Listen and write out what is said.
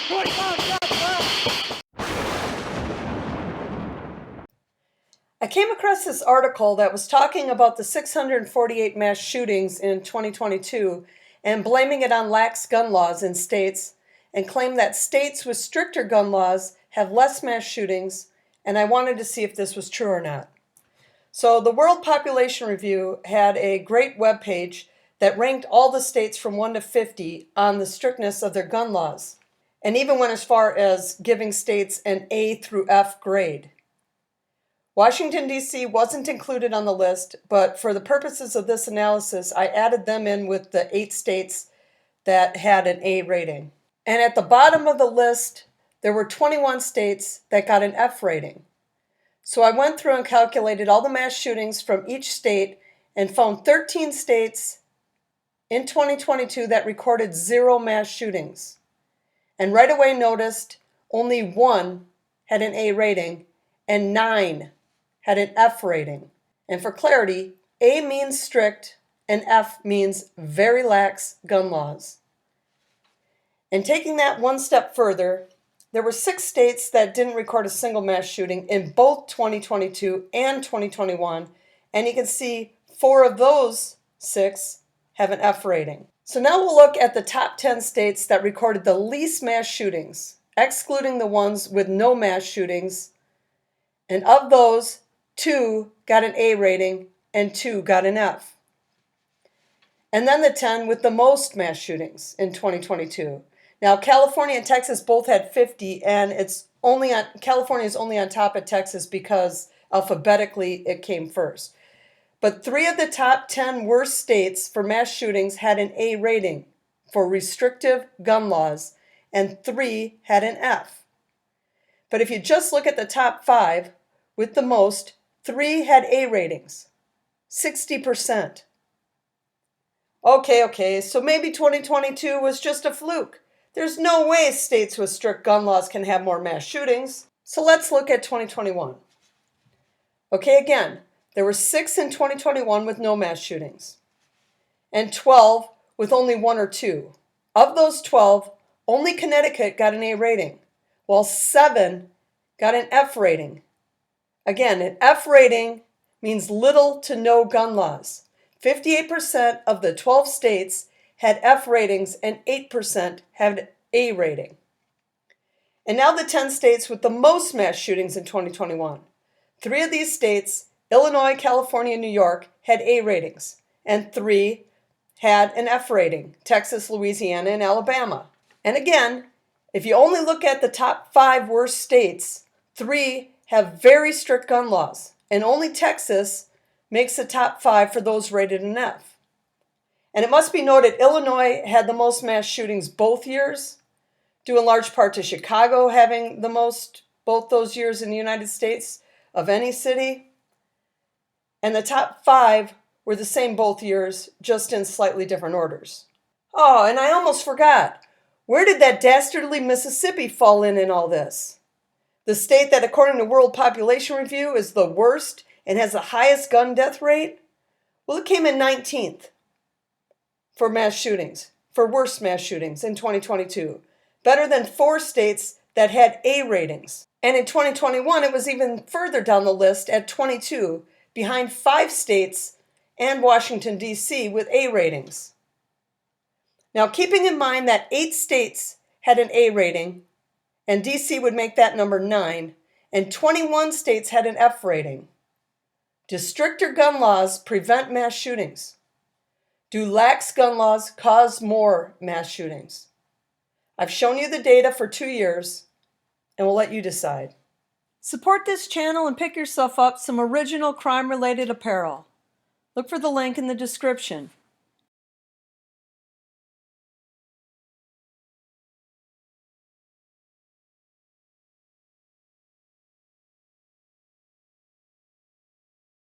I came across this article that was talking about the 648 mass shootings in 2022 and blaming it on lax gun laws in states, and claimed that states with stricter gun laws have less mass shootings, and I wanted to see if this was true or not. So the World Population Review had a great webpage that ranked all the states from 1 to 50 on the strictness of their gun laws, and even went as far as giving states an A through F grade. Washington, D.C. wasn't included on the list, but for the purposes of this analysis, I added them in with the 8 states that had an A rating. And at the bottom of the list, there were 21 states that got an F rating. So I went through and calculated all the mass shootings from each state and found 13 states in 2022 that recorded 0 mass shootings. And right away noticed only 1 had an A rating and 9 had an F rating. And for clarity, A means strict and F means very lax gun laws. And taking that one step further, there were 6 states that didn't record a single mass shooting in both 2022 and 2021, and you can see 4 of those 6 have an F rating. So now we'll look at the top 10 states that recorded the least mass shootings, excluding the ones with no mass shootings, and of those, 2 got an A rating and 2 got an F. And then the 10 with the most mass shootings in 2022. Now, California and Texas both had 50, and California is only on top of Texas because alphabetically it came first. But 3 of the top 10 worst states for mass shootings had an A rating for restrictive gun laws, and 3 had an F. But if you just look at the top 5 with the most, 3 had A ratings, 60%. Okay, so maybe 2022 was just a fluke. There's no way states with strict gun laws can have more mass shootings. So let's look at 2021. Okay, again, there were 6 in 2021 with no mass shootings, and 12 with only 1 or 2. Of those 12, only Connecticut got an A rating, while 7 got an F rating. Again, an F rating means little to no gun laws. 58% of the 12 states had F ratings and 8% had A rating. And now the 10 states with the most mass shootings in 2021. 3 of these states, Illinois, California, and New York, had A ratings, and 3 had an F rating, Texas, Louisiana, and Alabama. And again, if you only look at the top 5 worst states, 3 have very strict gun laws, and only Texas makes the top 5 for those rated an F. And it must be noted, Illinois had the most mass shootings both years, due in large part to Chicago having the most both those years in the United States of any city. And the top 5 were the same both years, just in slightly different orders. Oh, and I almost forgot. Where did that dastardly Mississippi fall in all this? The state that, according to World Population Review, is the worst and has the highest gun death rate? Well, it came in 19th for worst mass shootings in 2022. Better than 4 states that had A ratings. And in 2021, it was even further down the list at 22, behind 5 states and Washington, D.C. with A ratings. Now, keeping in mind that 8 states had an A rating, and D.C. would make that number 9, and 21 states had an F rating. Do stricter gun laws prevent mass shootings? Do lax gun laws cause more mass shootings? I've shown you the data for 2 years, and we'll let you decide. Support this channel and pick yourself up some original crime-related apparel. Look for the link in the description.